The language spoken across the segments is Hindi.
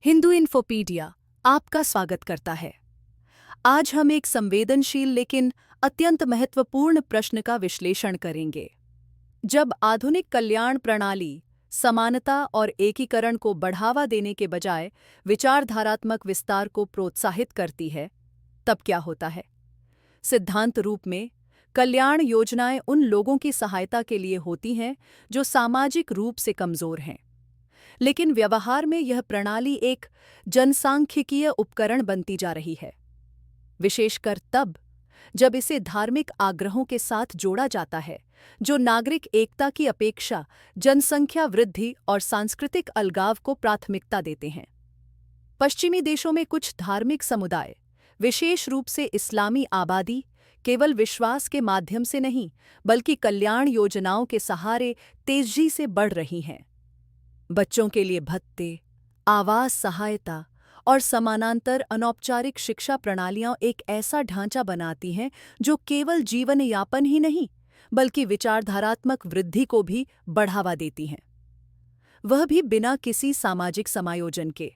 हिंदू इन्फोपीडिया आपका स्वागत करता है। आज हम एक संवेदनशील लेकिन अत्यंत महत्वपूर्ण प्रश्न का विश्लेषण करेंगे। जब आधुनिक कल्याण प्रणाली समानता और एकीकरण को बढ़ावा देने के बजाय विचारधारात्मक विस्तार को प्रोत्साहित करती है, तब क्या होता है? सिद्धांत रूप में, कल्याण योजनाएं उन लोगों की सहायता के लिए होती हैं जो सामाजिक रूप से कमजोर हैं। लेकिन व्यवहार में यह प्रणाली एक जनसांख्यिकीय उपकरण बनती जा रही है, विशेषकर तब जब इसे धार्मिक आग्रहों के साथ जोड़ा जाता है जो नागरिक एकता की अपेक्षा जनसंख्या वृद्धि और सांस्कृतिक अलगाव को प्राथमिकता देते हैं। पश्चिमी देशों में कुछ धार्मिक समुदाय, विशेष रूप से इस्लामी आबादी, केवल विश्वास के माध्यम से नहीं बल्कि कल्याण योजनाओं के सहारे तेजी से बढ़ रही हैं। बच्चों के लिए भत्ते, आवास सहायता और समानांतर अनौपचारिक शिक्षा प्रणालियां एक ऐसा ढांचा बनाती हैं जो केवल जीवन यापन ही नहीं बल्कि विचारधारात्मक वृद्धि को भी बढ़ावा देती हैं, वह भी बिना किसी सामाजिक समायोजन के।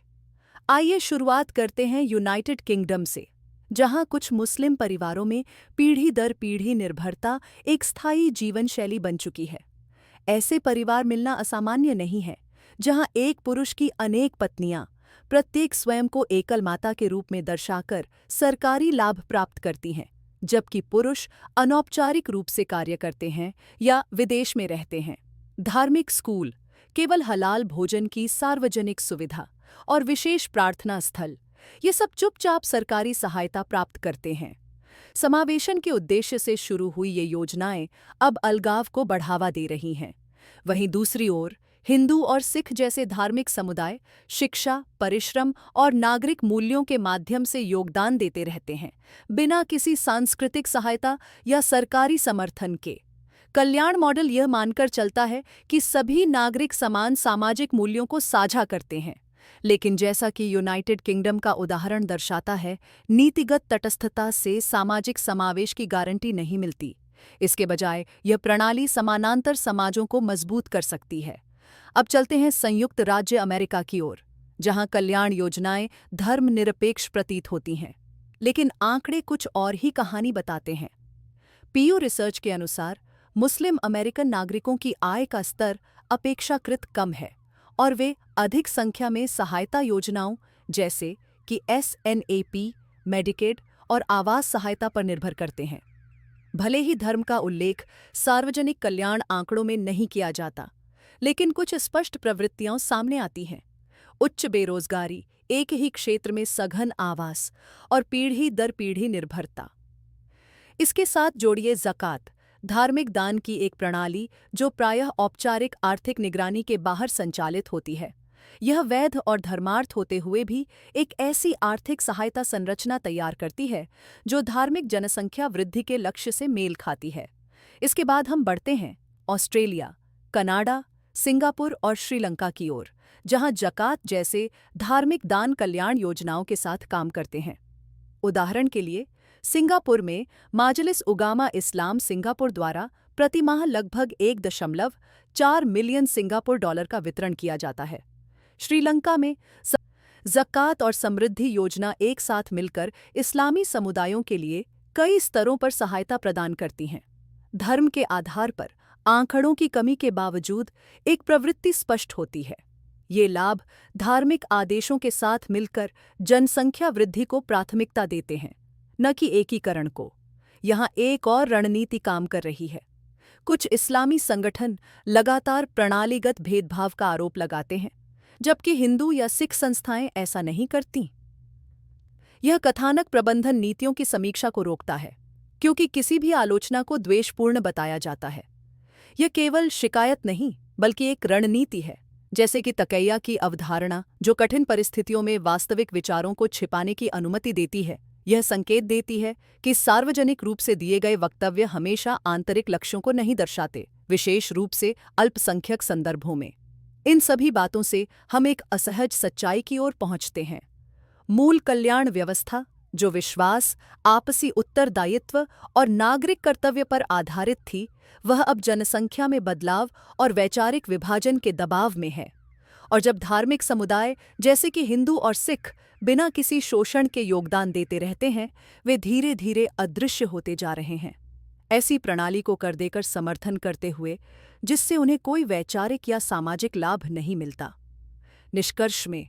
आइए शुरुआत करते हैं यूनाइटेड किंगडम से, जहां कुछ मुस्लिम परिवारों में पीढ़ी दर पीढ़ी निर्भरता एक स्थायी जीवन शैली बन चुकी है। ऐसे परिवार मिलना असामान्य नहीं है, जहां एक पुरुष की अनेक पत्नियां, प्रत्येक स्वयं को एकल माता के रूप में दर्शाकर सरकारी लाभ प्राप्त करती हैं, जबकि पुरुष अनौपचारिक रूप से कार्य करते हैं या विदेश में रहते हैं। धार्मिक स्कूल, केवल हलाल भोजन की सार्वजनिक सुविधा और विशेष प्रार्थना स्थल, ये सब चुपचाप सरकारी सहायता प्राप्त करते हैं। समावेशन के उद्देश्य से शुरू हुई ये योजनाएं अब अलगाव को बढ़ावा दे रही हैं। वहीं दूसरी ओर हिंदू और सिख जैसे धार्मिक समुदाय शिक्षा, परिश्रम और नागरिक मूल्यों के माध्यम से योगदान देते रहते हैं, बिना किसी सांस्कृतिक सहायता या सरकारी समर्थन के। कल्याण मॉडल यह मानकर चलता है कि सभी नागरिक समान सामाजिक मूल्यों को साझा करते हैं, लेकिन जैसा कि यूनाइटेड किंगडम का उदाहरण दर्शाता है, नीतिगत तटस्थता से सामाजिक समावेश की गारंटी नहीं मिलती। इसके बजाय यह प्रणाली समानांतर समाजों को मजबूत कर सकती है। अब चलते हैं संयुक्त राज्य अमेरिका की ओर, जहां कल्याण योजनाएं धर्मनिरपेक्ष प्रतीत होती हैं, लेकिन आंकड़े कुछ और ही कहानी बताते हैं। पीयू रिसर्च के अनुसार मुस्लिम अमेरिकन नागरिकों की आय का स्तर अपेक्षाकृत कम है और वे अधिक संख्या में सहायता योजनाओं जैसे कि SNAP, मेडिकेड और आवास सहायता पर निर्भर करते हैं। भले ही धर्म का उल्लेख सार्वजनिक कल्याण आंकड़ों में नहीं किया जाता, लेकिन कुछ स्पष्ट प्रवृत्तियां सामने आती हैं। उच्च बेरोजगारी, एक ही क्षेत्र में सघन आवास और पीढ़ी दर पीढ़ी निर्भरता। इसके साथ जोड़िए ज़कात, धार्मिक दान की एक प्रणाली जो प्रायः औपचारिक आर्थिक निगरानी के बाहर संचालित होती है। यह वैध और धर्मार्थ होते हुए भी एक ऐसी आर्थिक सहायता संरचना तैयार करती है जो धार्मिक जनसंख्या वृद्धि के लक्ष्य से मेल खाती है। इसके बाद हम बढ़ते हैं ऑस्ट्रेलिया, कनाडा, सिंगापुर और श्रीलंका की ओर, जहां ज़कात जैसे धार्मिक दान कल्याण योजनाओं के साथ काम करते हैं। उदाहरण के लिए, सिंगापुर में माजलिस उगामा इस्लाम सिंगापुर द्वारा प्रतिमाह लगभग 1.4 मिलियन सिंगापुर डॉलर का वितरण किया जाता है। श्रीलंका में ज़कात और समृद्धि योजना एक साथ मिलकर इस्लामी समुदायों के लिए कई स्तरों पर सहायता प्रदान करती हैं। धर्म के आधार पर आंकड़ों की कमी के बावजूद एक प्रवृत्ति स्पष्ट होती है। ये लाभ धार्मिक आदेशों के साथ मिलकर जनसंख्या वृद्धि को प्राथमिकता देते हैं, न कि एकीकरण को। यहाँ एक और रणनीति काम कर रही है। कुछ इस्लामी संगठन लगातार प्रणालीगत भेदभाव का आरोप लगाते हैं, जबकि हिंदू या सिख संस्थाएं ऐसा नहीं करती। यह कथानक प्रबंधन नीतियों की समीक्षा को रोकता है, क्योंकि किसी भी आलोचना को द्वेषपूर्ण बताया जाता है। यह केवल शिकायत नहीं बल्कि एक रणनीति है, जैसे कि तकैया की अवधारणा, जो कठिन परिस्थितियों में वास्तविक विचारों को छिपाने की अनुमति देती है। यह संकेत देती है कि सार्वजनिक रूप से दिए गए वक्तव्य हमेशा आंतरिक लक्ष्यों को नहीं दर्शाते, विशेष रूप से अल्पसंख्यक संदर्भों में। इन सभी बातों से हम एक असहज सच्चाई की ओर पहुंचते हैं। मूल कल्याण व्यवस्था, जो विश्वास, आपसी उत्तरदायित्व और नागरिक कर्तव्य पर आधारित थी, वह अब जनसंख्या में बदलाव और वैचारिक विभाजन के दबाव में है। और जब धार्मिक समुदाय जैसे कि हिंदू और सिख बिना किसी शोषण के योगदान देते रहते हैं, वे धीरे धीरे अदृश्य होते जा रहे हैं। ऐसी प्रणाली को कर देकर समर्थन करते हुए जिससे उन्हें कोई वैचारिक या सामाजिक लाभ नहीं मिलता। निष्कर्ष में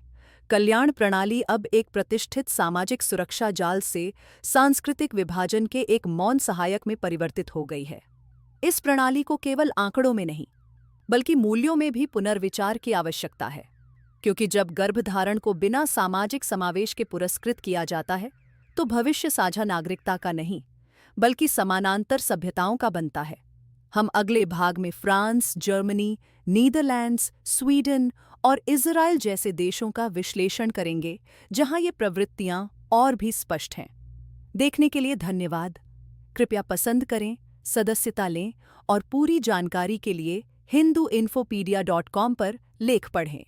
कल्याण प्रणाली अब एक प्रतिष्ठित सामाजिक सुरक्षा जाल से सांस्कृतिक विभाजन के एक मौन सहायक में परिवर्तित हो गई है। इस प्रणाली को केवल आंकड़ों में नहीं, बल्कि मूल्यों में भी पुनर्विचार की आवश्यकता है, क्योंकि जब गर्भधारण को बिना सामाजिक समावेश के पुरस्कृत किया जाता है, तो भविष्य साझा नागरिकता का नहीं, बल्कि समानांतर सभ्यताओं का बनता है। हम अगले भाग में फ्रांस, जर्मनी, नीदरलैंड्स, स्वीडन और इज़राइल जैसे देशों का विश्लेषण करेंगे, जहां ये प्रवृत्तियां और भी स्पष्ट हैं। देखने के लिए धन्यवाद। कृपया पसंद करें, सदस्यता लें और पूरी जानकारी के लिए hinduinfopedia.com पर लेख पढ़ें।